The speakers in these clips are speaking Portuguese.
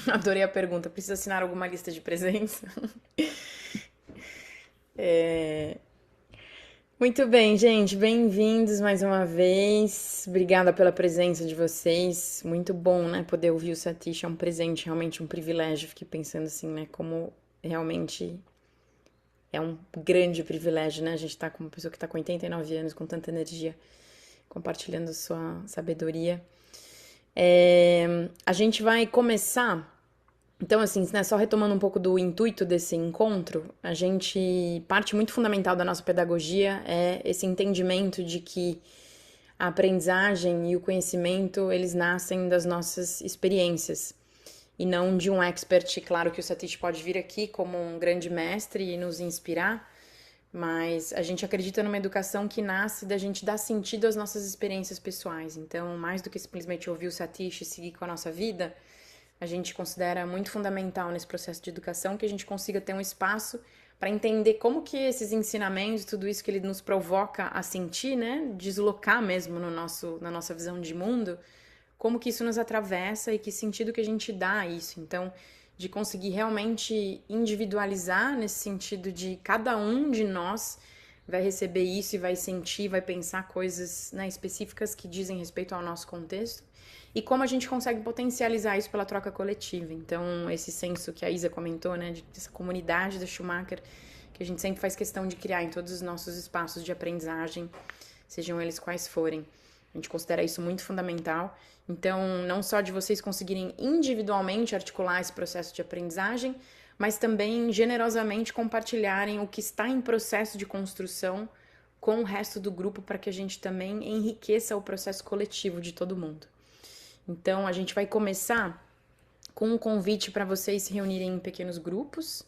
Adorei a pergunta. Precisa assinar alguma lista de presença? Muito bem, gente. Bem-vindos mais uma vez. Obrigada pela presença de vocês. Muito bom, né? Poder ouvir o Satish é um presente, realmente um privilégio. Fiquei pensando assim, né? Como realmente é um grande privilégio, né? A gente tá com uma pessoa que tá com 89 anos, com tanta energia, compartilhando sua sabedoria. A gente vai começar. Então, assim, né, só retomando um pouco do intuito desse encontro, a gente parte muito fundamental da nossa pedagogia é esse entendimento de que a aprendizagem e o conhecimento, eles nascem das nossas experiências e não de um expert. Claro que o Satish pode vir aqui como um grande mestre e nos inspirar, mas a gente acredita numa educação que nasce da gente dar sentido às nossas experiências pessoais. Então, mais do que simplesmente ouvir o Satish e seguir com a nossa vida, a gente considera muito fundamental nesse processo de educação que a gente consiga ter um espaço para entender como que esses ensinamentos, tudo isso que ele nos provoca a sentir, né, deslocar mesmo no na nossa visão de mundo, como que isso nos atravessa e que sentido que a gente dá a isso. Então, de conseguir realmente individualizar nesse sentido de cada um de nós vai receber isso e vai sentir, vai pensar coisas, né, específicas que dizem respeito ao nosso contexto e como a gente consegue potencializar isso pela troca coletiva. Então, esse senso que a Isa comentou, né, dessa comunidade da Schumacher, que a gente sempre faz questão de criar em todos os nossos espaços de aprendizagem, sejam eles quais forem. A gente considera isso muito fundamental. Então, não só de vocês conseguirem individualmente articular esse processo de aprendizagem, mas também generosamente compartilharem o que está em processo de construção com o resto do grupo para que a gente também enriqueça o processo coletivo de todo mundo. Então, a gente vai começar com um convite para vocês se reunirem em pequenos grupos.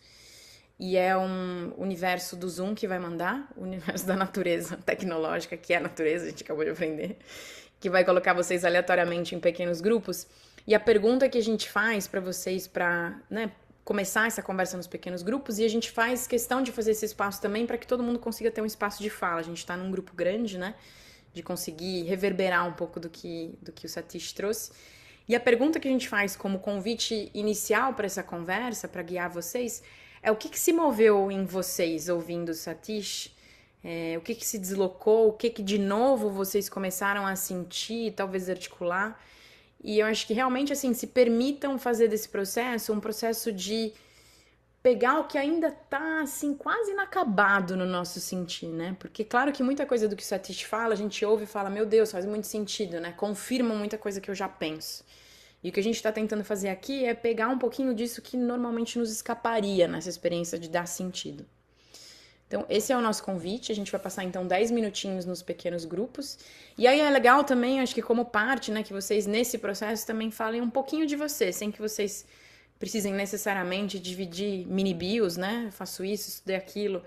E é um universo do Zoom que vai mandar, o universo da natureza tecnológica, que é a natureza, a gente acabou de aprender, que vai colocar vocês aleatoriamente em pequenos grupos. E a pergunta que a gente faz para vocês, para, né, começar essa conversa nos pequenos grupos, e a gente faz questão de fazer esse espaço também para que todo mundo consiga ter um espaço de fala. A gente está num grupo grande, né? De conseguir reverberar um pouco do que o Satish trouxe. E a pergunta que a gente faz como convite inicial para essa conversa, para guiar vocês, é o que, que se moveu em vocês ouvindo o Satish? O que, que se deslocou? O que, que de novo vocês começaram a sentir, talvez articular? E eu acho que realmente, assim, se permitam fazer desse processo um processo de pegar o que ainda tá, assim, quase inacabado no nosso sentir, né? Porque, claro que muita coisa do que o Satish fala, a gente ouve e fala, meu Deus, faz muito sentido, né? Confirma muita coisa que eu já penso. E o que a gente está tentando fazer aqui é pegar um pouquinho disso que normalmente nos escaparia nessa experiência de dar sentido. Então, esse é o nosso convite. A gente vai passar então 10 minutinhos nos pequenos grupos. E aí é legal também, acho que como parte, né, que vocês nesse processo também falem um pouquinho de vocês, sem que vocês precisem necessariamente dividir mini bios, né? Eu faço isso, estudei aquilo.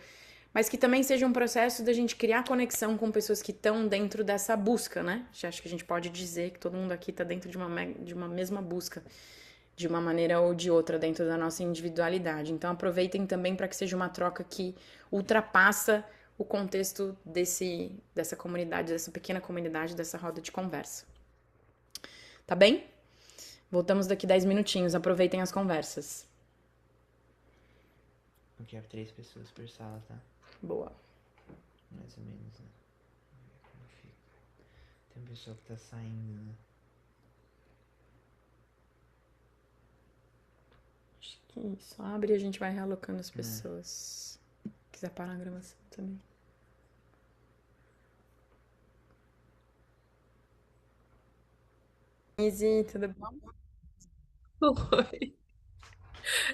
Mas que também seja um processo da gente criar conexão com pessoas que estão dentro dessa busca, né? Acho que a gente pode dizer que todo mundo aqui está dentro de uma mesma busca de uma maneira ou de outra dentro da nossa individualidade. Então aproveitem também para que seja uma troca que ultrapassa o contexto dessa comunidade, dessa pequena comunidade, dessa roda de conversa. Tá bem? Voltamos daqui 10 minutinhos. Aproveitem as conversas. Porque é 3 pessoas por sala, tá? Boa. Mais ou menos, né? Como fica? Tem uma pessoa que tá saindo, né? Acho que isso. Abre e a gente vai realocando as É. pessoas. Se quiser parar a gravação também. Easy, tudo bom? Oi.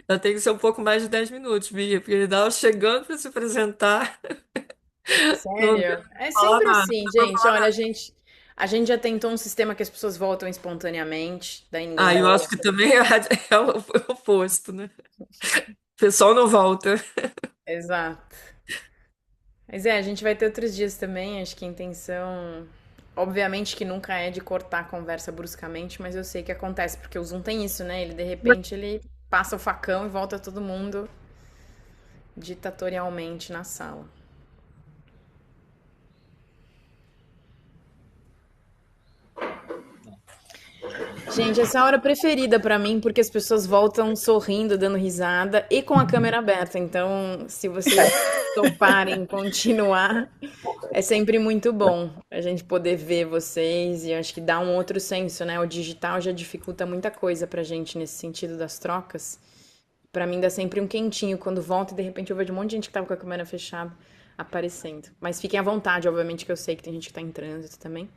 Eu tenho que ser um pouco mais de 10 minutos, Bia, porque ele estava chegando para se apresentar. Não deu Sério? É pra falar sempre nada. assim, gente. Olha, a gente já tentou um sistema que as pessoas voltam espontaneamente, daí ninguém Ah, dá eu oi. acho que também é o oposto, né? O pessoal não volta. Exato. Mas a gente vai ter outros dias também. Acho que a intenção, obviamente que nunca é de cortar a conversa bruscamente, mas eu sei que acontece, porque o Zoom tem isso, né? Ele de repente ele passa o facão e volta todo mundo ditatorialmente na sala. Gente, essa é a hora preferida pra mim, porque as pessoas voltam sorrindo, dando risada e com a câmera aberta. Então, se vocês toparem continuar, é sempre muito bom a gente poder ver vocês e acho que dá um outro senso, né? O digital já dificulta muita coisa pra gente nesse sentido das trocas. Pra mim dá sempre um quentinho quando volta e de repente eu vejo um monte de gente que tava com a câmera fechada aparecendo. Mas fiquem à vontade, obviamente, que eu sei que tem gente que tá em trânsito também.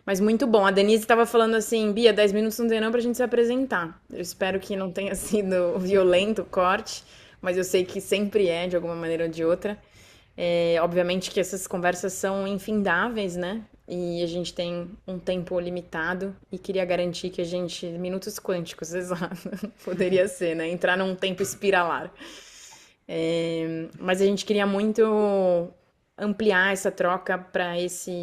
Mas muito bom. A Denise estava falando assim, Bia, 10 minutos não tem não pra gente se apresentar. Eu espero que não tenha sido violento o corte, mas eu sei que sempre é, de alguma maneira ou de outra. É, obviamente que essas conversas são infindáveis, né? E a gente tem um tempo limitado e queria garantir que a gente, minutos quânticos, exato, poderia ser, né? Entrar num tempo espiralar. É, mas a gente queria muito ampliar essa troca para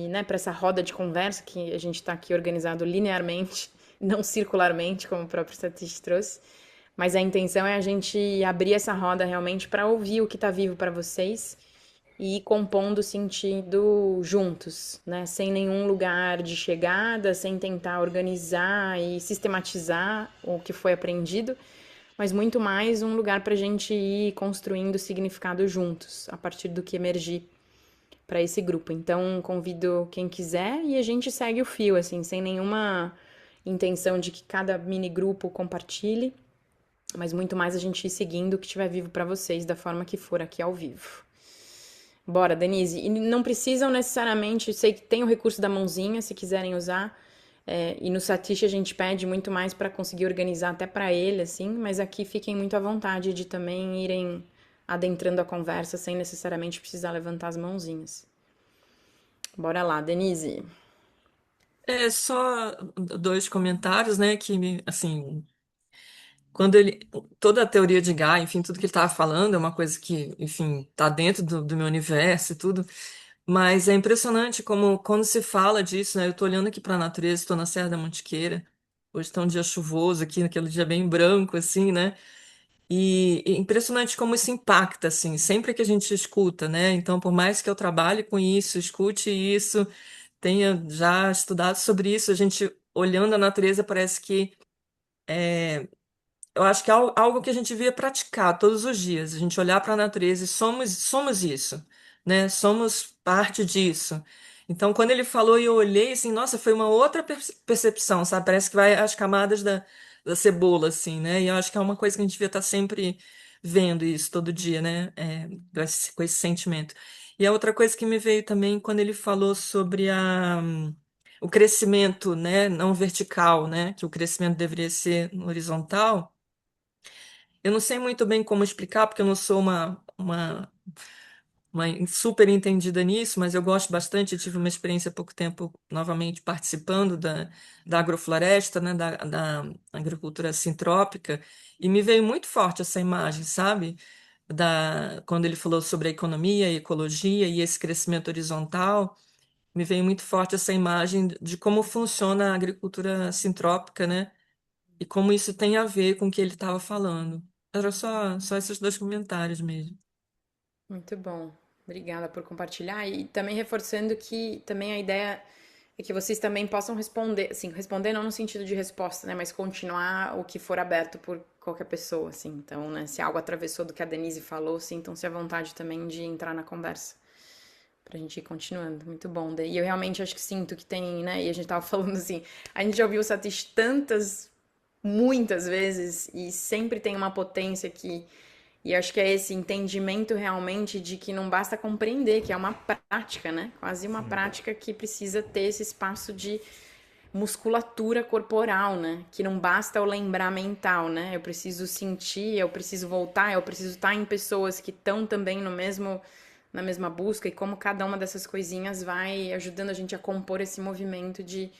né, para essa roda de conversa que a gente está aqui organizado linearmente, não circularmente, como o próprio Satish trouxe. Mas a intenção é a gente abrir essa roda realmente para ouvir o que está vivo para vocês e ir compondo sentido juntos, né? Sem nenhum lugar de chegada, sem tentar organizar e sistematizar o que foi aprendido, mas muito mais um lugar para a gente ir construindo significado juntos, a partir do que emergir para esse grupo. Então, convido quem quiser e a gente segue o fio, assim, sem nenhuma intenção de que cada mini grupo compartilhe, mas muito mais a gente ir seguindo o que estiver vivo para vocês, da forma que for aqui ao vivo. Bora, Denise. E não precisam necessariamente, sei que tem o recurso da mãozinha, se quiserem usar. É, e no Satish a gente pede muito mais para conseguir organizar até para ele, assim, mas aqui fiquem muito à vontade de também irem adentrando a conversa sem necessariamente precisar levantar as mãozinhas. Bora lá, Denise. É só dois comentários, né, assim, quando ele, toda a teoria de Gaia, enfim, tudo que ele estava falando é uma coisa que, enfim, está dentro do meu universo e tudo, mas é impressionante como quando se fala disso, né, eu estou olhando aqui para a natureza, estou na Serra da Mantiqueira, hoje está um dia chuvoso aqui, naquele dia bem branco, assim, né, e é impressionante como isso impacta, assim, sempre que a gente escuta, né, então por mais que eu trabalhe com isso, escute isso, tenha já estudado sobre isso, a gente olhando a natureza parece que eu acho que é algo que a gente devia praticar todos os dias, a gente olhar para a natureza e somos isso, né? Somos parte disso. Então, quando ele falou e eu olhei, assim, nossa, foi uma outra percepção, sabe? Parece que vai as camadas da cebola, assim, né? E eu acho que é uma coisa que a gente devia estar sempre vendo isso todo dia, né? Com esse sentimento. E a outra coisa que me veio também quando ele falou sobre o crescimento, né? Não vertical, né? Que o crescimento deveria ser horizontal. Eu não sei muito bem como explicar, porque eu não sou uma super entendida nisso, mas eu gosto bastante. Eu tive uma experiência há pouco tempo, novamente, participando da agrofloresta, né, da agricultura sintrópica, e me veio muito forte essa imagem, sabe? Quando ele falou sobre a economia, a ecologia e esse crescimento horizontal, me veio muito forte essa imagem de como funciona a agricultura sintrópica, né? E como isso tem a ver com o que ele estava falando. Era só esses dois comentários mesmo. Muito bom. Obrigada por compartilhar. E também reforçando que também a ideia é que vocês também possam responder, assim, responder não no sentido de resposta, né, mas continuar o que for aberto por qualquer pessoa, assim. Então, né, se algo atravessou do que a Denise falou, sintam-se à vontade também de entrar na conversa. Pra gente ir continuando. Muito bom. E eu realmente acho que sinto que tem, né? E a gente tava falando assim, a gente já ouviu o Satish muitas vezes, e sempre tem uma potência que. E acho que é esse entendimento realmente de que não basta compreender, que é uma prática, né? Quase uma Sim. prática que precisa ter esse espaço de musculatura corporal, né? Que não basta o lembrar mental, né? Eu preciso sentir, eu preciso voltar, eu preciso estar em pessoas que estão também no mesmo na mesma busca e como cada uma dessas coisinhas vai ajudando a gente a compor esse movimento de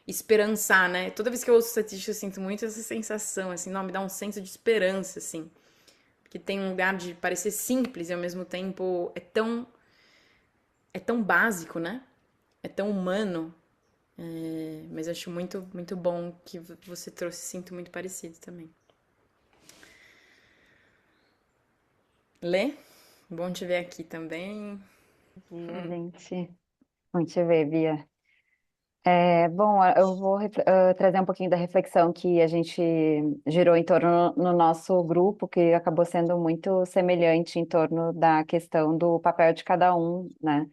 esperançar, né? Toda vez que eu ouço estatística, eu sinto muito essa sensação, assim, não, me dá um senso de esperança, assim. Porque tem um lugar de parecer simples e ao mesmo tempo é tão básico, né? É tão humano. Mas acho muito, muito bom que você trouxe, sinto muito parecido também. Lê? Bom te ver aqui também. Dia, gente. Bom te ver, Bia. Bom, eu vou trazer um pouquinho da reflexão que a gente girou em torno no nosso grupo, que acabou sendo muito semelhante em torno da questão do papel de cada um, né?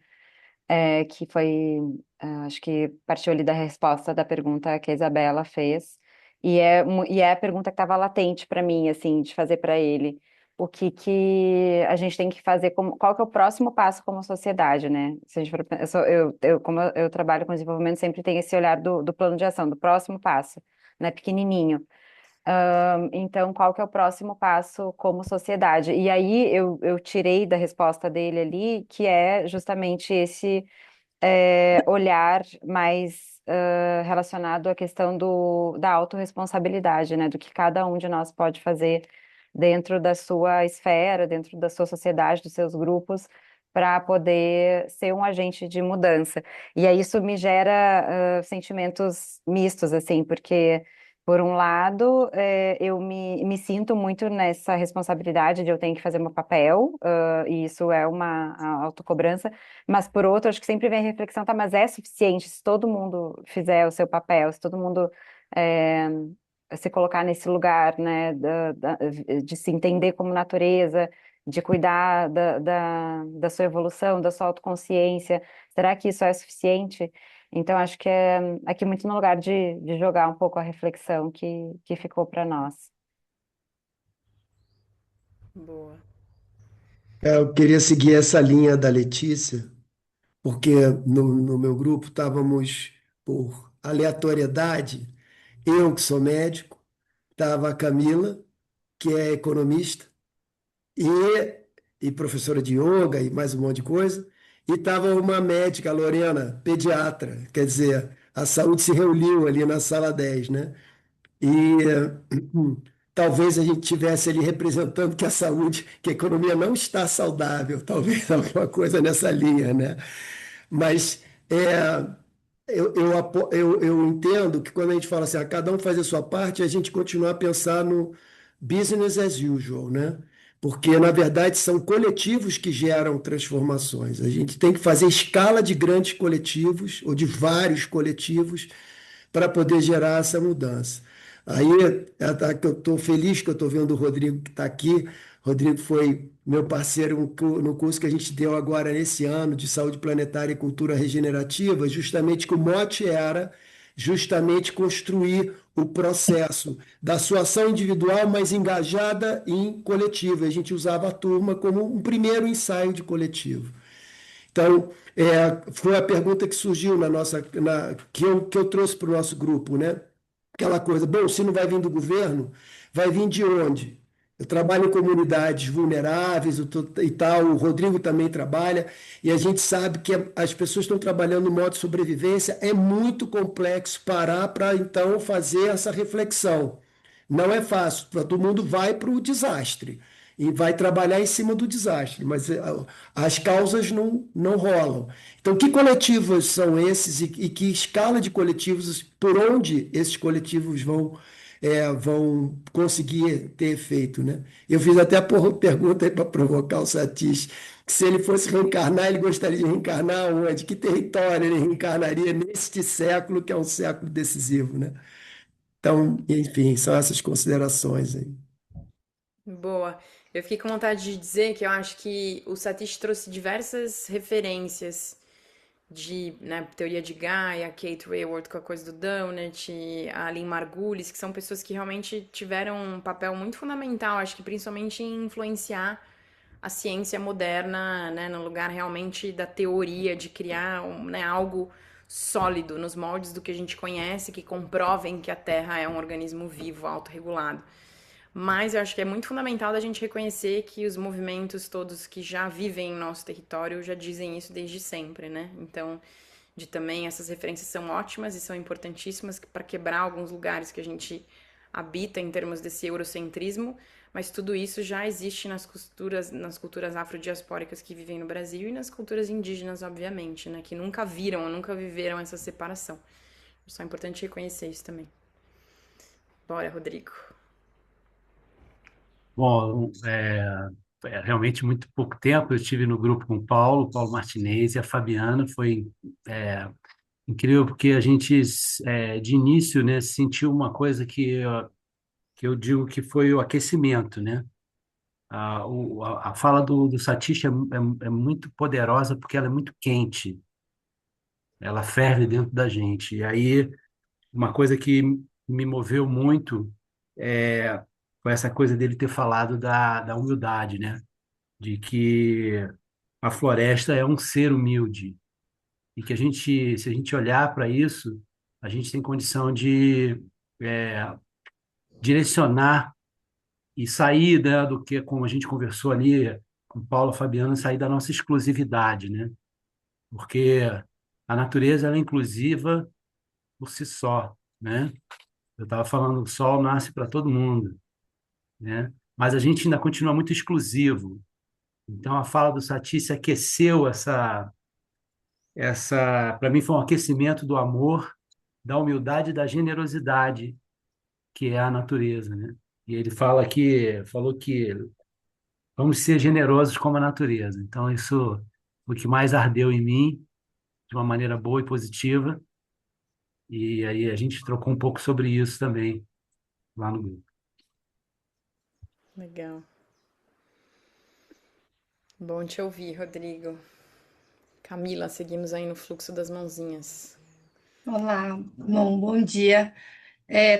Que foi, acho que partiu ali da resposta da pergunta que a Isabela fez, e é a pergunta que estava latente para mim, assim, de fazer para ele. O que que a gente tem que fazer, qual que é o próximo passo como sociedade, né? Se a gente for, como eu trabalho com desenvolvimento, sempre tem esse olhar do plano de ação, do próximo passo, né? Pequenininho. Então, qual que é o próximo passo como sociedade? E aí eu tirei da resposta dele ali, que é justamente esse olhar mais relacionado à questão da autorresponsabilidade, né? Do que cada um de nós pode fazer dentro da sua esfera, dentro da sua sociedade, dos seus grupos, para poder ser um agente de mudança. E aí isso me gera sentimentos mistos, assim, porque por um lado, eu me sinto muito nessa responsabilidade de eu tenho que fazer meu papel, e isso é uma autocobrança, mas por outro, acho que sempre vem a reflexão, tá, mas é suficiente se todo mundo fizer o seu papel, se todo mundo é, se colocar nesse lugar, né, de se entender como natureza, de cuidar da sua evolução, da sua autoconsciência, será que isso é suficiente? Então, acho que é aqui muito no lugar de jogar um pouco a reflexão que ficou para nós. Boa. Eu queria seguir essa linha da Letícia, porque no meu grupo estávamos por aleatoriedade, eu que sou médico, estava a Camila, que é economista, e, e professora de yoga e mais um monte de coisa, e estava uma médica, a Lorena, pediatra, quer dizer, a saúde se reuniu ali na sala 10, né? E talvez a gente tivesse ali representando que a saúde, que a economia não está saudável, talvez alguma coisa nessa linha, né? Mas é, eu entendo que quando a gente fala assim, cada um faz a sua parte, a gente continua a pensar no business as usual, né? Porque, na verdade, são coletivos que geram transformações. A gente tem que fazer escala de grandes coletivos, ou de vários coletivos, para poder gerar essa mudança. Aí que eu estou feliz que eu estou vendo o Rodrigo que está aqui. Rodrigo foi meu parceiro no curso que a gente deu agora nesse ano de saúde planetária e cultura regenerativa, justamente que o mote era justamente construir o processo da sua ação individual, mas engajada em coletivo. A gente usava a turma como um primeiro ensaio de coletivo. Então, foi a pergunta que surgiu que eu trouxe para o nosso grupo, né? Aquela coisa, bom, se não vai vir do governo, vai vir de onde? Eu trabalho em comunidades vulneráveis e tal, o Rodrigo também trabalha, e a gente sabe que as pessoas estão trabalhando no modo de sobrevivência, é muito complexo parar para então fazer essa reflexão. Não é fácil, todo mundo vai para o desastre e vai trabalhar em cima do desastre, mas as causas não rolam. Então, que coletivos são esses e que escala de coletivos, por onde esses coletivos vão conseguir ter efeito, né? Eu fiz até a pergunta para provocar o Satish, que se ele fosse reencarnar, ele gostaria de reencarnar onde? Que território ele reencarnaria neste século, que é um século decisivo, né? Então, enfim, são essas considerações aí. Boa. Eu fiquei com vontade de dizer que eu acho que o Satish trouxe diversas referências de, né, teoria de Gaia, Kate Raworth com a coisa do Donut, a Lynn Margulis, que são pessoas que realmente tiveram um papel muito fundamental, acho que principalmente em influenciar a ciência moderna, né, no lugar realmente da teoria, de criar né, algo sólido nos moldes do que a gente conhece, que comprovem que a Terra é um organismo vivo, autorregulado. Mas eu acho que é muito fundamental da gente reconhecer que os movimentos todos que já vivem em nosso território já dizem isso desde sempre, né? Então, de também essas referências são ótimas e são importantíssimas para quebrar alguns lugares que a gente habita em termos desse eurocentrismo, mas tudo isso já existe nas culturas afrodiaspóricas que vivem no Brasil e nas culturas indígenas, obviamente, né? Que nunca viram, nunca viveram essa separação. Só é importante reconhecer isso também. Bora, Rodrigo. Bom, realmente muito pouco tempo eu estive no grupo com o Paulo Martinez e a Fabiana, foi incrível porque a gente, de início, né, sentiu uma coisa que eu digo que foi o aquecimento, né? A fala do Satish é muito poderosa porque ela é muito quente, ela ferve dentro da gente. E aí, uma coisa que me moveu muito foi essa coisa dele ter falado da humildade, né? De que a floresta é um ser humilde e que se a gente olhar para isso, a gente tem condição de é, direcionar e sair, né, do que, como a gente conversou ali com o Paulo e Fabiano, sair da nossa exclusividade, né? Porque a natureza ela é inclusiva por si só, né? Eu estava falando, o sol nasce para todo mundo, né? Mas a gente ainda continua muito exclusivo. Então a fala do Satie aqueceu para mim foi um aquecimento do amor, da humildade e da generosidade que é a natureza, né? E ele falou que vamos ser generosos como a natureza. Então, isso foi o que mais ardeu em mim, de uma maneira boa e positiva. E aí a gente trocou um pouco sobre isso também lá no grupo. Legal. Bom te ouvir, Rodrigo. Camila, seguimos aí no fluxo das mãozinhas. Olá, bom dia.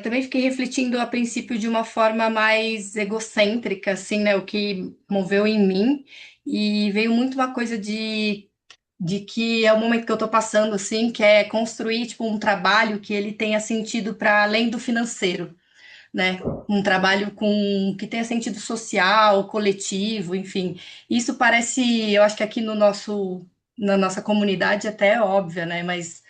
Também fiquei refletindo a princípio de uma forma mais egocêntrica, assim, né? O que moveu em mim, e veio muito uma coisa de que é o momento que eu tô passando, assim, que é construir, tipo, um trabalho que ele tenha sentido para além do financeiro, né? Um trabalho com que tenha sentido social, coletivo, enfim. Isso parece, eu acho que aqui na nossa comunidade até é óbvia, né? Mas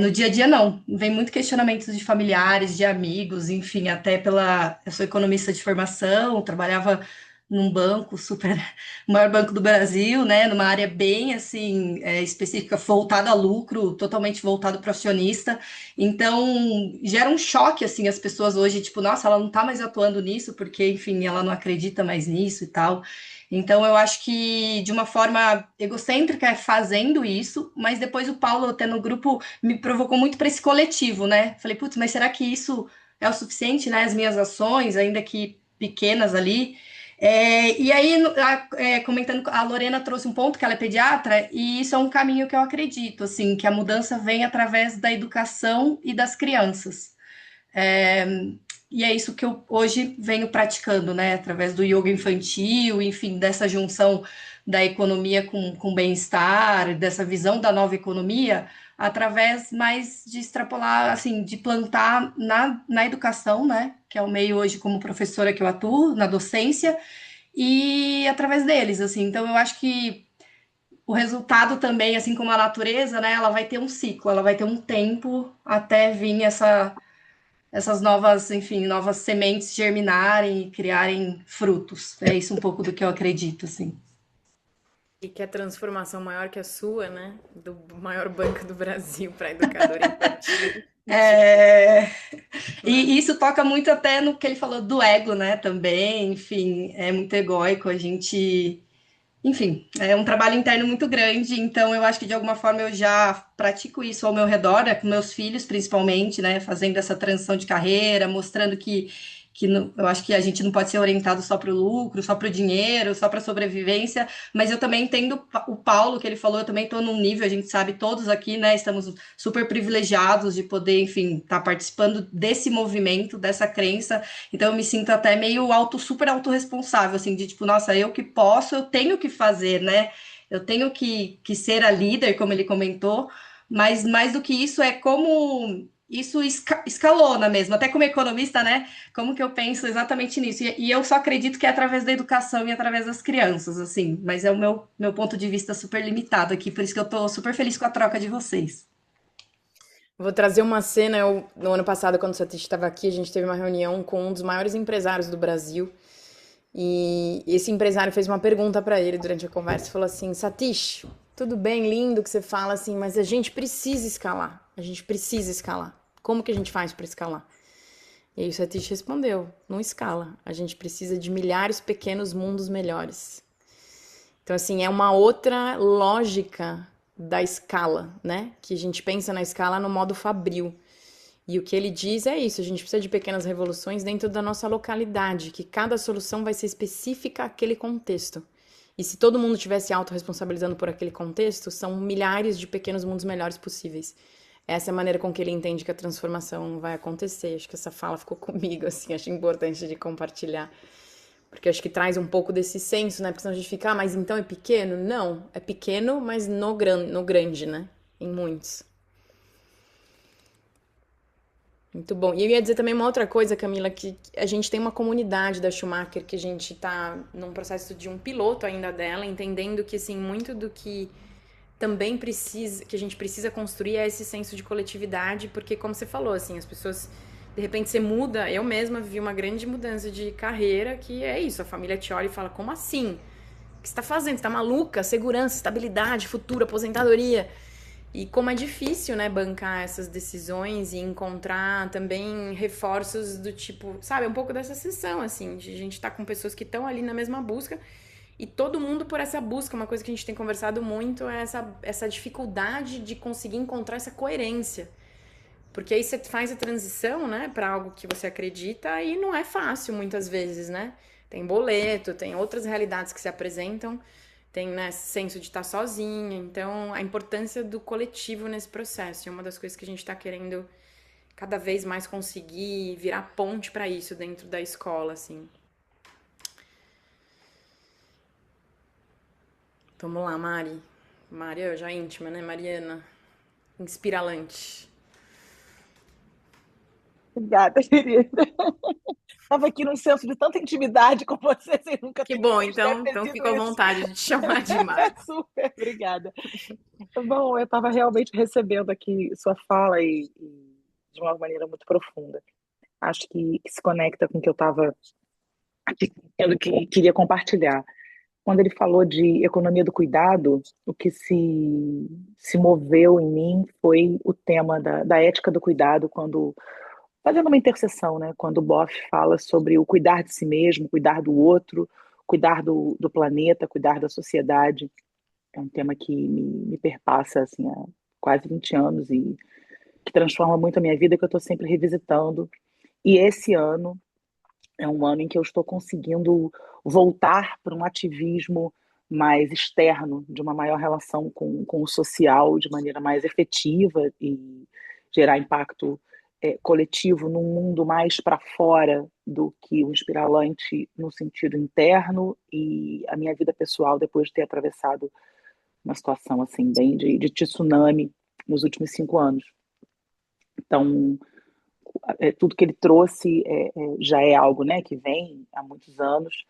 no dia a dia, não. Vem muito questionamentos de familiares, de amigos, enfim, até pela. Eu sou economista de formação, trabalhava num banco super. O maior banco do Brasil, né? Numa área bem, assim, específica, voltada a lucro, totalmente voltado para o acionista. Então, gera um choque, assim, as pessoas hoje, tipo, nossa, ela não está mais atuando nisso, porque, enfim, ela não acredita mais nisso e tal. Então, eu acho que de uma forma egocêntrica é fazendo isso, mas depois o Paulo, até no grupo, me provocou muito para esse coletivo, né? Falei, putz, mas será que isso é o suficiente, né? As minhas ações, ainda que pequenas ali. E aí, comentando, a Lorena trouxe um ponto que ela é pediatra, e isso é um caminho que eu acredito, assim, que a mudança vem através da educação e das crianças. É, e é isso que eu hoje venho praticando, né? Através do yoga infantil, enfim, dessa junção da economia com bem-estar, dessa visão da nova economia, através mais de extrapolar, assim, de plantar na educação, né? Que é o meio hoje como professora que eu atuo, na docência, e através deles, assim. Então, eu acho que o resultado também, assim como a natureza, né? Ela vai ter um ciclo, ela vai ter um tempo até vir essas novas, enfim, novas sementes germinarem e criarem frutos. É isso um pouco do que eu acredito, assim. E que a transformação maior que a sua, né? Do maior banco do Brasil para educadora infantil. É... Né? E isso toca muito até no que ele falou do ego, né? Também, enfim, é muito egóico. A gente, enfim, é um trabalho interno muito grande. Então, eu acho que de alguma forma eu já pratico isso ao meu redor, né, com meus filhos, principalmente, né? Fazendo essa transição de carreira, mostrando que eu acho que a gente não pode ser orientado só para o lucro, só para o dinheiro, só para a sobrevivência, mas eu também entendo o Paulo, que ele falou, eu também estou num nível, a gente sabe, todos aqui, né, estamos super privilegiados de poder, enfim, estar participando desse movimento, dessa crença, então eu me sinto até meio super autorresponsável, assim, de tipo, nossa, eu que posso, eu tenho que fazer, né, eu tenho que ser a líder, como ele comentou, mas mais do que isso é como isso escalona mesmo, até como economista, né? Como que eu penso exatamente nisso? E eu só acredito que é através da educação e através das crianças, assim. Mas é o meu ponto de vista super limitado aqui, por isso que eu tô super feliz com a troca de vocês. Vou trazer uma cena. No ano passado, quando o Satish estava aqui, a gente teve uma reunião com um dos maiores empresários do Brasil. E esse empresário fez uma pergunta para ele durante a conversa. Falou assim: Satish, tudo bem, lindo que você fala assim, mas a gente precisa escalar. A gente precisa escalar. Como que a gente faz para escalar? E aí o Satish respondeu: não escala. A gente precisa de milhares de pequenos mundos melhores. Então, assim, é uma outra lógica da escala, né? Que a gente pensa na escala no modo fabril. E o que ele diz é isso, a gente precisa de pequenas revoluções dentro da nossa localidade, que cada solução vai ser específica àquele contexto. E se todo mundo estivesse autorresponsabilizando por aquele contexto, são milhares de pequenos mundos melhores possíveis. Essa é a maneira com que ele entende que a transformação vai acontecer. Acho que essa fala ficou comigo, assim, acho importante de compartilhar. Porque acho que traz um pouco desse senso, né? Porque senão a gente fica, mas então é pequeno? Não, é pequeno, mas no grande, né? Em muitos. Muito bom. E eu ia dizer também uma outra coisa, Camila, que a gente tem uma comunidade da Schumacher que a gente tá num processo de um piloto ainda dela, entendendo que, assim, muito do que também precisa, que a gente precisa construir é esse senso de coletividade, porque, como você falou, assim, as pessoas, de repente você muda, eu mesma vi uma grande mudança de carreira, que é isso, a família te olha e fala, como assim? O que você tá fazendo? Você tá maluca? Segurança, estabilidade, futuro, aposentadoria. E como é difícil, né, bancar essas decisões e encontrar também reforços do tipo, sabe, um pouco dessa sessão, assim, de a gente estar com pessoas que estão ali na mesma busca e todo mundo por essa busca. Uma coisa que a gente tem conversado muito é essa dificuldade de conseguir encontrar essa coerência. Porque aí você faz a transição, né, para algo que você acredita e não é fácil muitas vezes, né? Tem boleto, tem outras realidades que se apresentam, tem, né, senso de estar sozinha. Então, a importância do coletivo nesse processo é uma das coisas que a gente está querendo cada vez mais conseguir virar ponte para isso dentro da escola, assim. Vamos lá, Mari. Mari, já íntima, né, Mariana? Inspiralante. Obrigada, querida. Estava aqui num senso de tanta intimidade com você, sem nunca Que ter bom, visto. Deve ter então sido fico à isso. vontade de te chamar de Mari. Super, obrigada. Bom, eu estava realmente recebendo aqui sua fala e de uma maneira muito profunda. Acho que se conecta com o que eu estava que queria compartilhar. Quando ele falou de economia do cuidado, o que se moveu em mim foi o tema da ética do cuidado, quando fazendo uma interseção, né? Quando o Boff fala sobre o cuidar de si mesmo, cuidar do outro, cuidar do planeta, cuidar da sociedade. É um tema que me perpassa assim, há quase 20 anos e que transforma muito a minha vida, que eu estou sempre revisitando. E esse ano é um ano em que eu estou conseguindo voltar para um ativismo mais externo, de uma maior relação com o social, de maneira mais efetiva e gerar impacto coletivo num mundo mais para fora do que o Inspiralante no sentido interno, e a minha vida pessoal depois de ter atravessado uma situação assim bem de tsunami nos últimos 5 anos. Então, tudo que ele trouxe já é algo, né, que vem há muitos anos,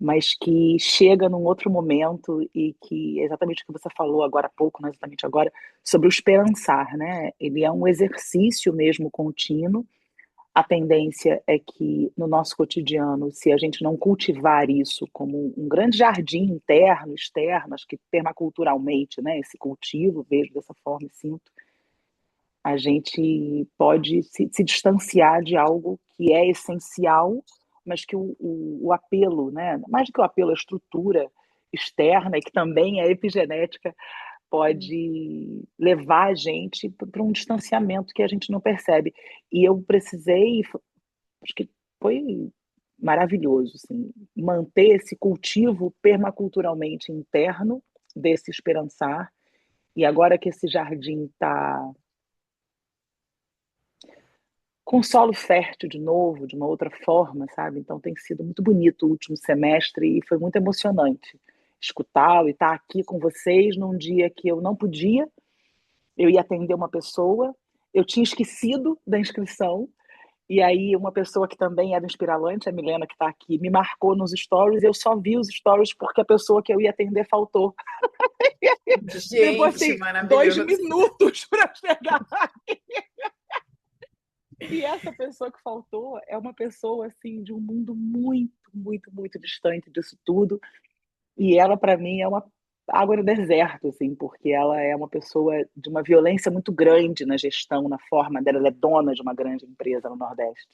mas que chega num outro momento e que é exatamente o que você falou agora há pouco, não exatamente agora, sobre o esperançar, né? Ele é um exercício mesmo contínuo. A tendência é que no nosso cotidiano, se a gente não cultivar isso como um grande jardim interno, externo, acho que permaculturalmente, né, esse cultivo, vejo dessa forma e sinto, a gente pode se distanciar de algo que é essencial, mas que o apelo, né, mais do que o apelo, a estrutura externa, e que também é epigenética, pode levar a gente para um distanciamento que a gente não percebe. E eu precisei, acho que foi maravilhoso, assim, manter esse cultivo permaculturalmente interno desse esperançar. E agora que esse jardim está com solo fértil de novo, de uma outra forma, sabe? Então tem sido muito bonito o último semestre e foi muito emocionante escutá-lo e estar aqui com vocês num dia que eu não podia. Eu ia atender uma pessoa, eu tinha esquecido da inscrição, e aí uma pessoa que também é do Inspiralante, a Milena que está aqui, me marcou nos stories, eu só vi os stories porque a pessoa que eu ia atender faltou. Levou Gente, assim 2 maravilhoso. minutos para chegar aqui. E essa pessoa que faltou é uma pessoa assim de um mundo muito, muito, muito distante disso tudo. E ela, para mim, é uma água no deserto, assim, porque ela é uma pessoa de uma violência muito grande na gestão, na forma dela. Ela é dona de uma grande empresa no Nordeste.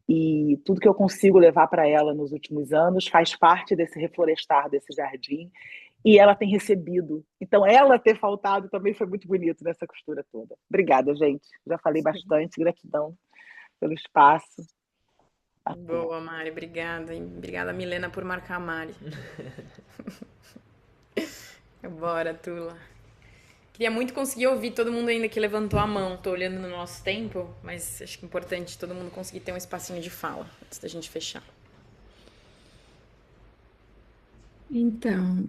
E tudo que eu consigo levar para ela nos últimos anos faz parte desse reflorestar desse jardim. e ela tem recebido. Então, ela ter faltado também foi muito bonito nessa costura toda. Obrigada, gente. Já falei bastante. Gratidão pelo espaço. Até. Boa, Mari, obrigada. E obrigada, Milena, por marcar a Mari. Bora, Tula. Queria muito conseguir ouvir todo mundo ainda que levantou a mão. Tô olhando no nosso tempo, mas acho que é importante todo mundo conseguir ter um espacinho de fala antes da gente fechar. Então,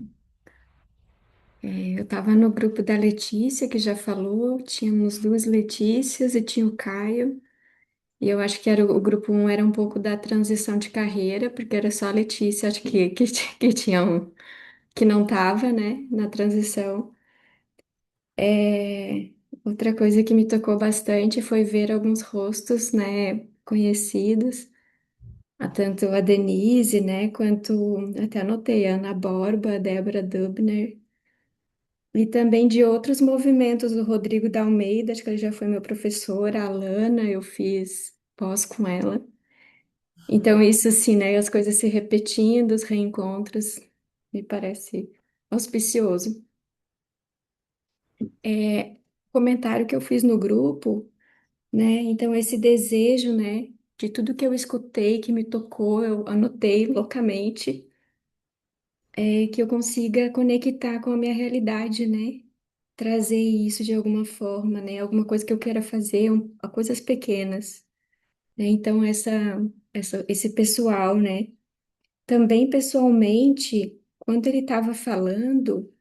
eu estava no grupo da Letícia, que já falou, tínhamos duas Letícias e tinha o Caio, e eu acho que era o grupo um era um pouco da transição de carreira, porque era só a Letícia, acho que tinha que não estava, né, na transição. É, outra coisa que me tocou bastante foi ver alguns rostos, né, conhecidos, tanto a Denise, né, quanto, até anotei, a Ana Borba, a Débora Dubner, e também de outros movimentos, o Rodrigo da Almeida, acho que ele já foi meu professor, a Alana, eu fiz pós com ela. Então, isso assim, né, as coisas se repetindo, os reencontros, me parece auspicioso. Comentário que eu fiz no grupo, né? Então, esse desejo, né, de tudo que eu escutei, que me tocou, eu anotei loucamente, que eu consiga conectar com a minha realidade, né? Trazer isso de alguma forma, né? Alguma coisa que eu queira fazer, coisas pequenas, né? Então, esse pessoal, né? Também pessoalmente, quando ele estava falando,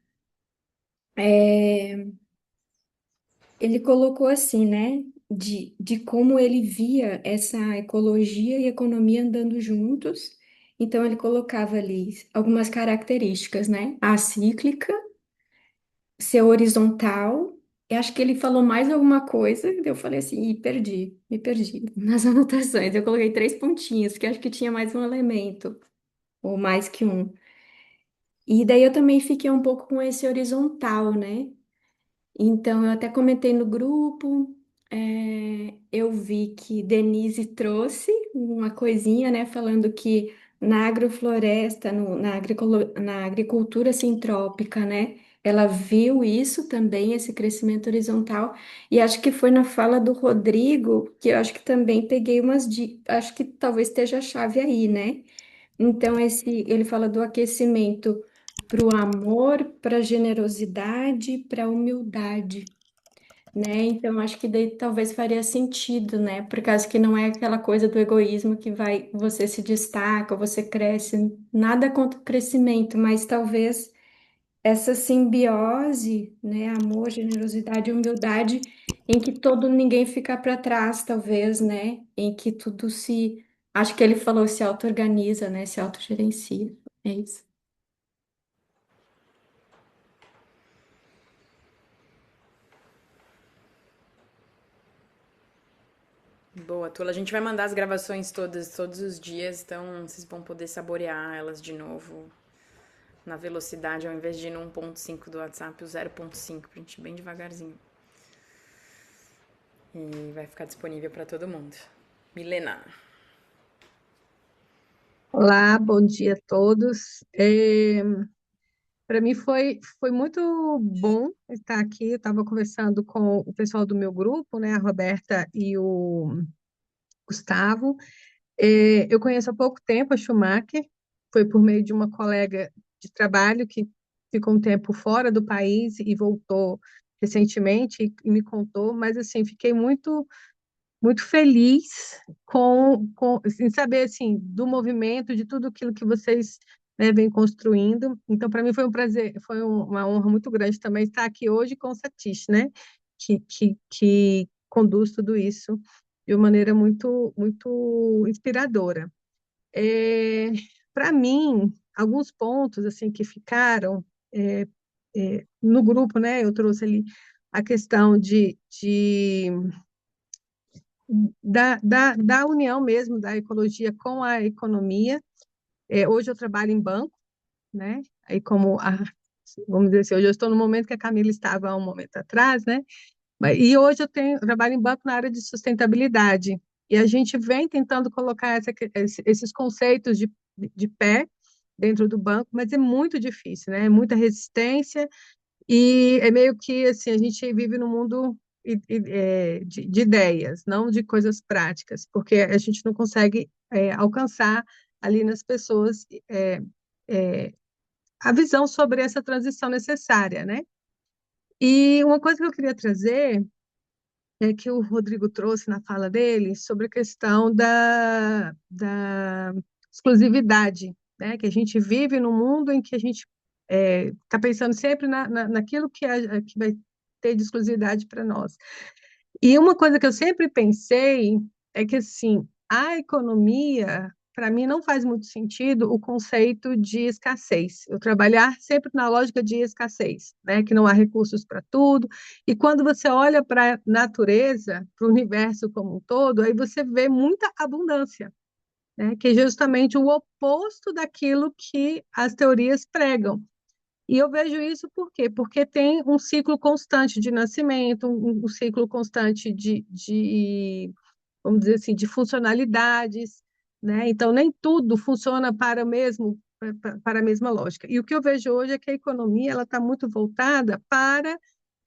é, ele colocou assim, né? De como ele via essa ecologia e economia andando juntos. Então, ele colocava ali algumas características, né? A cíclica, ser horizontal. Eu acho que ele falou mais alguma coisa, daí eu falei assim, e perdi, me perdi nas anotações. Eu coloquei três pontinhos, porque acho que tinha mais um elemento, ou mais que um. E daí eu também fiquei um pouco com esse horizontal, né? Então, eu até comentei no grupo, eu vi que Denise trouxe uma coisinha, né, falando que na agrofloresta, na agricultura sintrópica, né, ela viu isso também, esse crescimento horizontal, e acho que foi na fala do Rodrigo que eu acho que também peguei acho que talvez esteja a chave aí, né? Então, ele fala do aquecimento para o amor, para a generosidade, para a humildade, né? Então, acho que daí talvez faria sentido, né? Por causa que não é aquela coisa do egoísmo que vai, você se destaca, você cresce, nada contra o crescimento, mas talvez essa simbiose, né? Amor, generosidade e humildade, em que ninguém fica para trás, talvez, né? Em que tudo acho que ele falou, se auto-organiza, né? Se autogerencia. É isso. Boa, Tula. A gente vai mandar as gravações todas, todos os dias, então vocês vão poder saborear elas de novo na velocidade, ao invés de ir no 1.5 do WhatsApp, o 0.5, pra gente ir bem devagarzinho. E vai ficar disponível para todo mundo. Milena. Olá, bom dia a todos. Para mim foi muito bom estar aqui. Eu estava conversando com o pessoal do meu grupo, né, a Roberta e o Gustavo. Eu conheço há pouco tempo a Schumacher, foi por meio de uma colega de trabalho que ficou um tempo fora do país e voltou recentemente e me contou, mas assim, fiquei muito feliz em saber assim do movimento, de tudo aquilo que vocês, né, vêm construindo. Então, para mim foi um prazer, uma honra muito grande também estar aqui hoje com o Satish, né, que conduz tudo isso de uma maneira muito inspiradora. É, para mim, alguns pontos assim que ficaram no grupo, né, eu trouxe ali a questão da união mesmo da ecologia com a economia. Hoje eu trabalho em banco, né? Aí vamos dizer assim, hoje eu estou no momento que a Camila estava há um momento atrás, né? E hoje eu trabalho em banco na área de sustentabilidade. E a gente vem tentando colocar esses conceitos de pé dentro do banco, mas é muito difícil, né? É muita resistência e é meio que assim, a gente vive num mundo de ideias, não de coisas práticas, porque a gente não consegue alcançar ali nas pessoas é, a visão sobre essa transição necessária, né? E uma coisa que eu queria trazer que o Rodrigo trouxe na fala dele sobre a questão da exclusividade, né? Que a gente vive num mundo em que a gente está pensando sempre naquilo que vai ter de exclusividade para nós. E uma coisa que eu sempre pensei é que, assim, a economia, para mim, não faz muito sentido o conceito de escassez. Eu trabalhar sempre na lógica de escassez, né? Que não há recursos para tudo. E quando você olha para a natureza, para o universo como um todo, aí você vê muita abundância, né? Que é justamente o oposto daquilo que as teorias pregam. E eu vejo isso por quê? Porque tem um ciclo constante de nascimento, um ciclo constante vamos dizer assim, de funcionalidades, né? Então, nem tudo funciona para a mesma lógica. E o que eu vejo hoje é que a economia ela está muito voltada para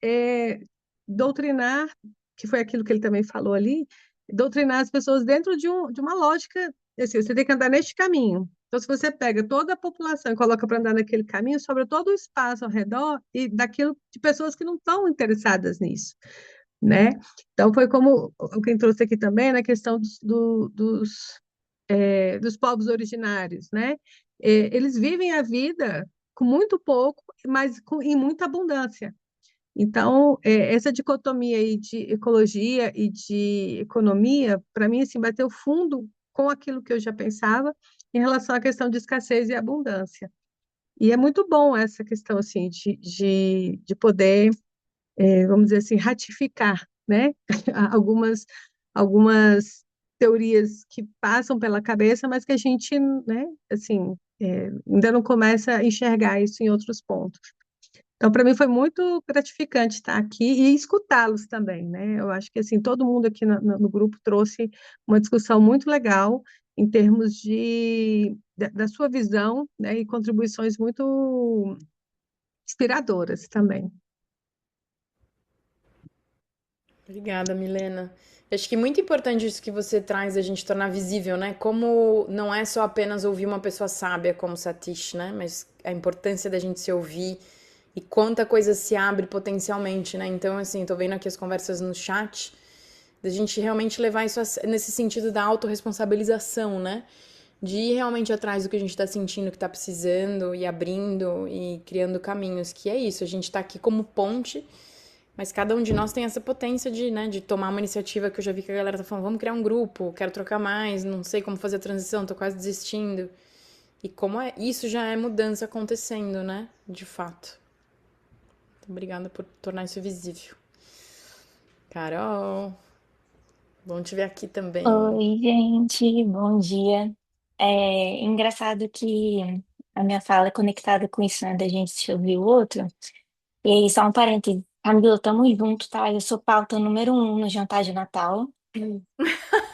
é, doutrinar, que foi aquilo que ele também falou ali, doutrinar as pessoas dentro de uma lógica, assim, você tem que andar neste caminho. Então, se você pega toda a população e coloca para andar naquele caminho, sobra todo o espaço ao redor e daquilo de pessoas que não estão interessadas nisso, né? Então, foi como quem trouxe aqui também na questão dos povos originários, né? Eles vivem a vida com muito pouco, mas em muita abundância. Então, essa dicotomia aí de ecologia e de economia, para mim, assim, bateu fundo com aquilo que eu já pensava em relação à questão de escassez e abundância. E é muito bom essa questão, assim, de poder, vamos dizer assim, ratificar, né? Algumas teorias que passam pela cabeça, mas que a gente, né, assim, ainda não começa a enxergar isso em outros pontos. Então, para mim foi muito gratificante estar aqui e escutá-los também, né? Eu acho que assim todo mundo aqui no grupo trouxe uma discussão muito legal em termos da sua visão, né? E contribuições muito inspiradoras também. Obrigada, Milena. Acho que é muito importante isso que você traz, a gente tornar visível, né? Como não é só apenas ouvir uma pessoa sábia como Satish, né? Mas a importância da gente se ouvir e quanta coisa se abre potencialmente, né? Então, assim, tô vendo aqui as conversas no chat, da gente realmente levar isso nesse sentido da autorresponsabilização, né? De ir realmente atrás do que a gente tá sentindo, que tá precisando, e abrindo e criando caminhos, que é isso, a gente tá aqui como ponte, mas cada um de nós tem essa potência de, né, de tomar uma iniciativa que eu já vi que a galera tá falando, vamos criar um grupo, quero trocar mais, não sei como fazer a transição, tô quase desistindo. E como isso já é mudança acontecendo, né? De fato. Então, obrigada por tornar isso visível. Carol, bom te ver aqui também. Oi, gente, bom dia. É engraçado que a minha fala é conectada com isso, né, da gente se ouvir o outro. E aí, só um parênteses, Camila, tamo junto, tá? Eu sou pauta número 1 no jantar de Natal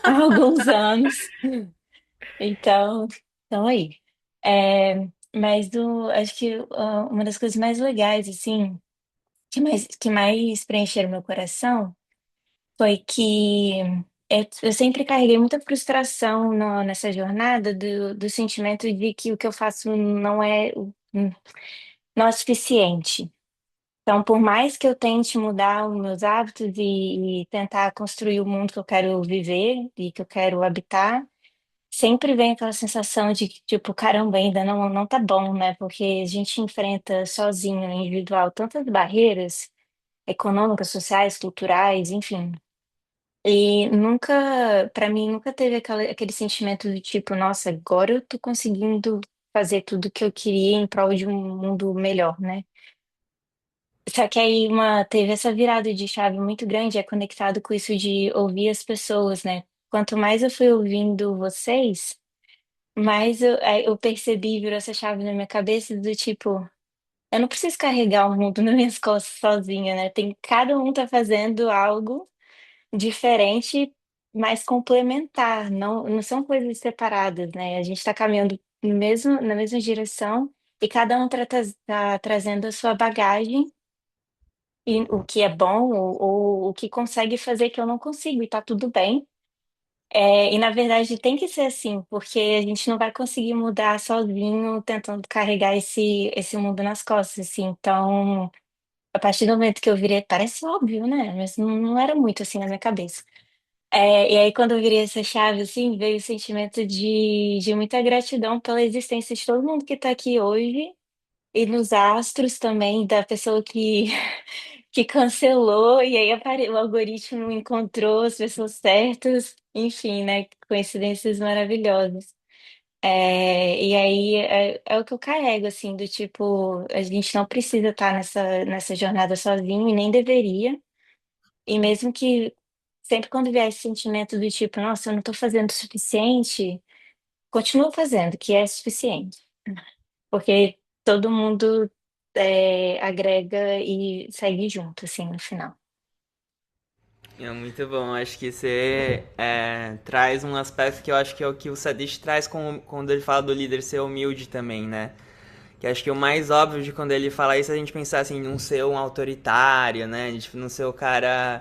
há alguns anos, então aí. Mas acho que uma das coisas mais legais, assim, que mais preencheram meu coração foi que eu sempre carreguei muita frustração nessa jornada do sentimento de que o que eu faço não é suficiente. Então, por mais que eu tente mudar os meus hábitos e tentar construir o mundo que eu quero viver e que eu quero habitar, sempre vem aquela sensação de que, tipo, caramba, ainda não tá bom, né? Porque a gente enfrenta sozinho, individual, tantas barreiras econômicas, sociais, culturais, enfim. E nunca, para mim, nunca teve aquele sentimento do tipo, nossa, agora eu tô conseguindo fazer tudo que eu queria em prol de um mundo melhor, né? Só que aí teve essa virada de chave muito grande, é conectado com isso de ouvir as pessoas, né? Quanto mais eu fui ouvindo vocês, mais aí eu percebi, virou essa chave na minha cabeça do tipo, eu não preciso carregar o mundo nas minhas costas sozinha, né? Cada um tá fazendo algo diferente, mas complementar, não são coisas separadas, né? A gente está caminhando na mesma direção, e cada um tá trazendo a sua bagagem, e o que é bom, ou o que consegue fazer que eu não consigo, e tá tudo bem. E na verdade tem que ser assim, porque a gente não vai conseguir mudar sozinho, tentando carregar esse mundo nas costas, assim. Então, a partir do momento que eu virei, parece óbvio, né? Mas não era muito assim na minha cabeça. E aí, quando eu virei essa chave, assim, veio o sentimento de muita gratidão pela existência de todo mundo que está aqui hoje e nos astros também, da pessoa que cancelou, e aí o algoritmo encontrou as pessoas certas, enfim, né? Coincidências maravilhosas. E aí é o que eu carrego, assim, do tipo, a gente não precisa estar nessa jornada sozinho e nem deveria. E mesmo que sempre quando vier esse sentimento do tipo, nossa, eu não tô fazendo o suficiente, continua fazendo, que é suficiente. Porque todo mundo agrega e segue junto, assim, no final. É muito bom, acho que você traz um aspecto que eu acho que é o que o Sadish traz quando ele fala do líder ser humilde também, né? Que acho que o mais óbvio de quando ele fala isso é a gente pensar assim, não ser um autoritário, né? De não ser o cara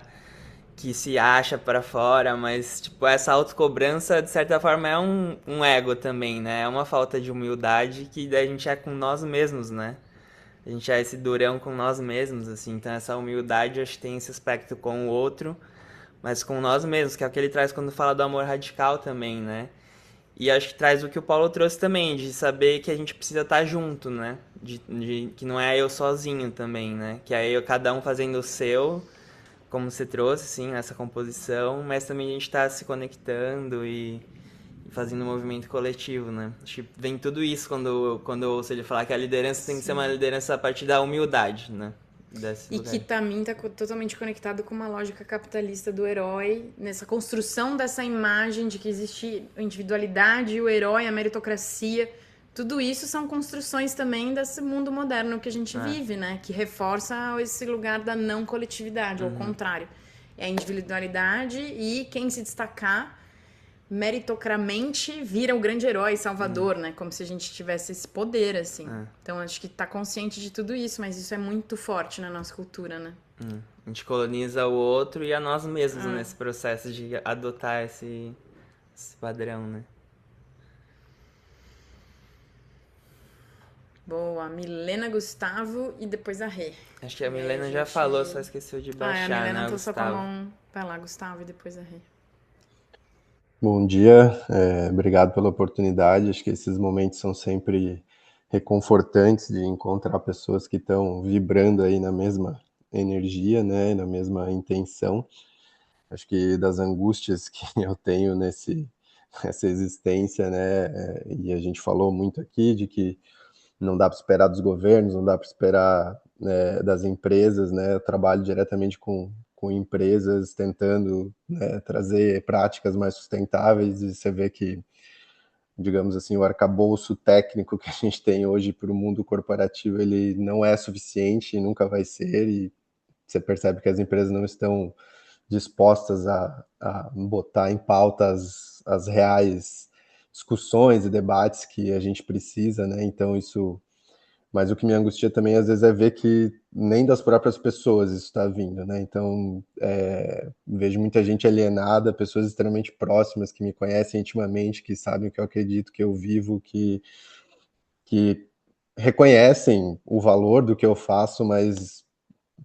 que se acha pra fora, mas tipo, essa autocobrança de certa forma é um ego também, né? É uma falta de humildade que daí a gente é com nós mesmos, né? A gente é esse durão com nós mesmos, assim. Então essa humildade acho que tem esse aspecto com o outro, mas com nós mesmos, que é o que ele traz quando fala do amor radical também, né? E acho que traz o que o Paulo trouxe também, de saber que a gente precisa estar junto, né? Que não é eu sozinho também, né? Que é eu, cada um fazendo o seu, como você trouxe, sim, essa composição, mas também a gente está se conectando e fazendo um movimento coletivo, né? Acho que vem tudo isso quando eu ouço ele falar que a liderança tem que ser uma liderança a partir da humildade, né? Desse E lugar. que também está totalmente conectado com uma lógica capitalista do herói, nessa construção dessa imagem de que existe a individualidade, o herói, a meritocracia. Tudo isso são construções também desse mundo moderno que a gente vive, né? Que reforça esse lugar da não coletividade, ao contrário. É a individualidade e quem se destacar meritocramente vira o grande herói salvador, né? Como se a gente tivesse esse poder, assim. Então, acho que tá consciente de tudo isso, mas isso é muito forte na nossa cultura, né? A gente coloniza o outro e a nós mesmos nesse processo de adotar esse padrão, né? Boa, Milena, Gustavo e depois a Rê. Acho que a Milena a já gente- falou, só esqueceu de a baixar, Milena né, tá só com a Gustavo? mão. Vai lá, Gustavo, e depois a Rê. Bom dia, obrigado pela oportunidade. Acho que esses momentos são sempre reconfortantes de encontrar pessoas que estão vibrando aí na mesma energia, né, na mesma intenção. Acho que das angústias que eu tenho nessa existência, né, e a gente falou muito aqui de que não dá para esperar dos governos, não dá para esperar, né, das empresas, né? Eu trabalho diretamente com empresas tentando, né, trazer práticas mais sustentáveis e você vê que, digamos assim, o arcabouço técnico que a gente tem hoje para o mundo corporativo, ele não é suficiente e nunca vai ser, e você percebe que as empresas não estão dispostas a botar em pauta as reais discussões e debates que a gente precisa, né? Então isso, mas o que me angustia também às vezes é ver que nem das próprias pessoas isso está vindo, né? Então vejo muita gente alienada, pessoas extremamente próximas que me conhecem intimamente, que sabem o que eu acredito, que eu vivo, que reconhecem o valor do que eu faço, mas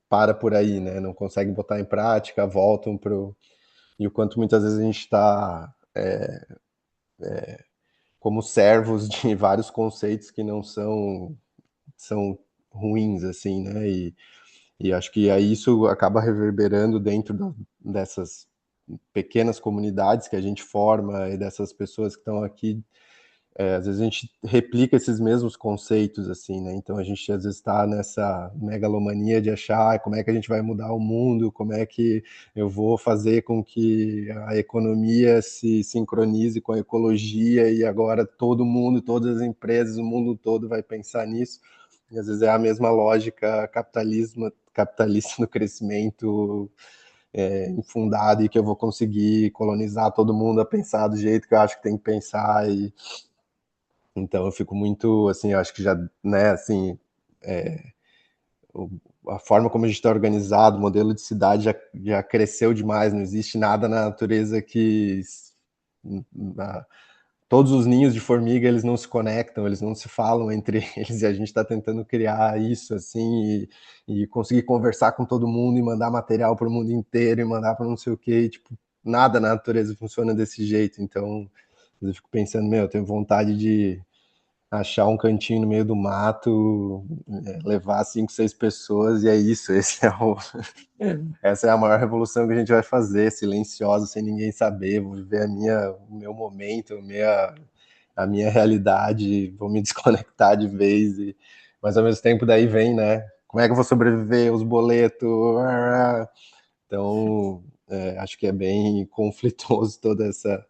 para por aí, né? Não conseguem botar em prática, voltam pro e o quanto muitas vezes a gente está como servos de vários conceitos que não são ruins, assim, né? E acho que aí isso acaba reverberando dentro dessas pequenas comunidades que a gente forma e dessas pessoas que estão aqui. Às vezes a gente replica esses mesmos conceitos, assim, né? Então a gente às vezes está nessa megalomania de achar como é que a gente vai mudar o mundo, como é que eu vou fazer com que a economia se sincronize com a ecologia e agora todo mundo, todas as empresas, o mundo todo vai pensar nisso. E às vezes é a mesma lógica capitalista do crescimento infundado e que eu vou conseguir colonizar todo mundo a pensar do jeito que eu acho que tem que pensar Então eu fico muito, assim, eu acho que já, né, assim, a forma como a gente está organizado, o modelo de cidade já cresceu demais, não existe nada na natureza que... todos os ninhos de formiga, eles não se conectam, eles não se falam entre eles, e a gente está tentando criar isso, assim, e conseguir conversar com todo mundo, e mandar material para o mundo inteiro, e mandar para não sei o quê, e, tipo, nada na natureza funciona desse jeito. Então eu fico pensando, eu tenho vontade de achar um cantinho no meio do mato, levar 5, 6 pessoas, e é isso, essa é a maior revolução que a gente vai fazer, silenciosa, sem ninguém saber, vou viver o meu momento, a minha realidade, vou me desconectar de vez, mas ao mesmo tempo daí vem, né, como é que eu vou sobreviver, os boletos, então acho que é bem conflituoso toda essa,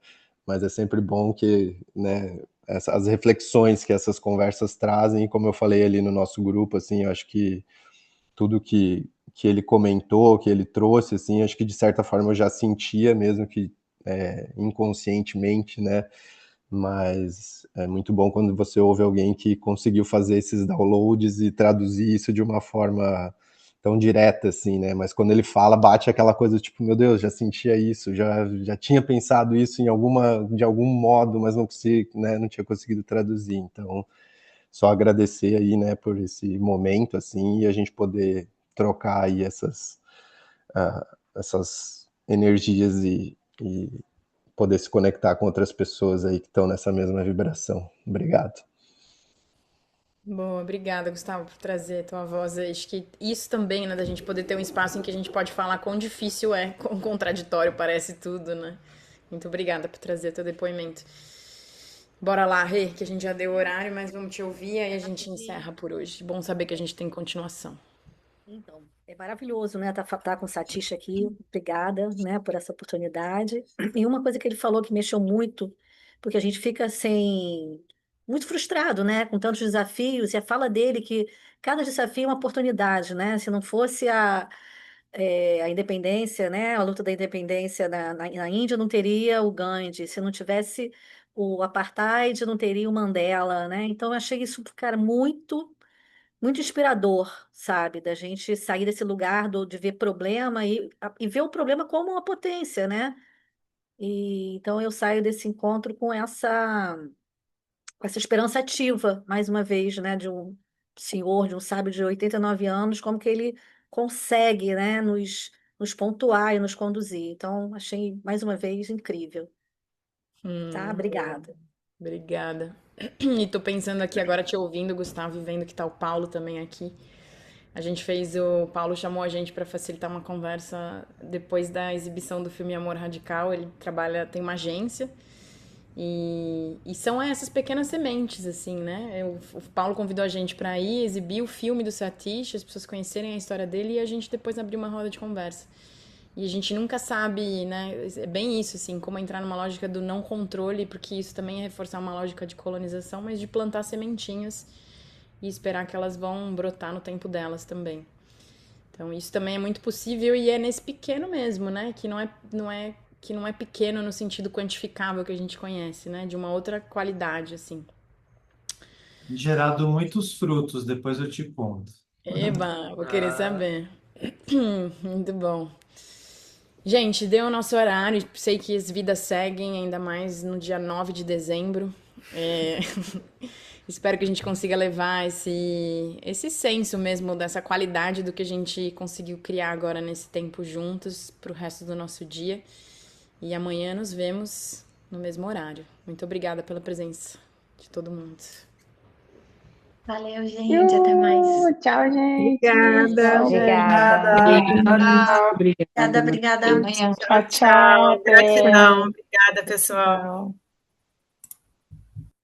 mas é sempre bom que, né, as reflexões que essas conversas trazem, e como eu falei ali no nosso grupo, assim, eu acho que tudo que ele comentou, que ele trouxe, assim, acho que de certa forma eu já sentia, mesmo que inconscientemente, né? Mas é muito bom quando você ouve alguém que conseguiu fazer esses downloads e traduzir isso de uma forma tão direta, assim, né? Mas quando ele fala, bate aquela coisa tipo, meu Deus, já sentia isso, já tinha pensado isso de algum modo, mas não consegui, né? Não tinha conseguido traduzir. Então, só agradecer aí, né, por esse momento, assim, e a gente poder trocar aí essas energias e poder se conectar com outras pessoas aí que estão nessa mesma vibração. Obrigado. Boa, obrigada, Gustavo, por trazer a tua voz. Acho que isso também, né, da gente poder ter um espaço em que a gente pode falar quão difícil é, quão contraditório parece tudo, né? Muito obrigada por trazer teu depoimento. Bora lá, Rê, que a gente já deu o horário, mas vamos te ouvir, aí a gente encerra por hoje. Bom saber que a gente tem continuação. Então, é maravilhoso, né, tá com o Satish aqui. Obrigada, né, por essa oportunidade. E uma coisa que ele falou que mexeu muito, porque a gente fica assim, muito frustrado, né, com tantos desafios, e a fala dele que cada desafio é uma oportunidade, né? Se não fosse a independência, né, a luta da independência na Índia, não teria o Gandhi. Se não tivesse o apartheid, não teria o Mandela, né? Então, eu achei isso, cara, muito inspirador, sabe? Da gente sair desse lugar de ver problema e ver o problema como uma potência, né? E então eu saio desse encontro com essa esperança ativa, mais uma vez, né? De um senhor, de um sábio de 89 anos, como que ele consegue, né? Nos pontuar e nos conduzir. Então, achei mais uma vez incrível, tá? Obrigada. Obrigada. E tô pensando aqui agora, te ouvindo, Gustavo, e vendo que tá o Paulo também aqui. O Paulo chamou a gente para facilitar uma conversa depois da exibição do filme Amor Radical. Ele tem uma agência e são essas pequenas sementes, assim, né? O Paulo convidou a gente para ir exibir o filme do Satish, as pessoas conhecerem a história dele e a gente depois abrir uma roda de conversa. E a gente nunca sabe, né? É bem isso, assim, como entrar numa lógica do não controle, porque isso também é reforçar uma lógica de colonização, mas de plantar sementinhas e esperar que elas vão brotar no tempo delas também. Então, isso também é muito possível e é nesse pequeno mesmo, né? Que não é pequeno no sentido quantificável que a gente conhece, né? De uma outra qualidade, assim. Gerado muitos frutos, depois eu te conto. Eba, vou querer saber. Muito bom. Gente, deu o nosso horário. Sei que as vidas seguem, ainda mais no dia 9 de dezembro. Espero que a gente consiga levar esse senso mesmo dessa qualidade do que a gente conseguiu criar agora nesse tempo juntos pro resto do nosso dia. E amanhã nos vemos no mesmo horário. Muito obrigada pela presença de todo mundo. Valeu, gente. Até mais. Tchau, gente. Obrigada. Obrigada. Obrigada. Amanhã. Tchau, tchau. Gratidão. Obrigada, pessoal. Tchau.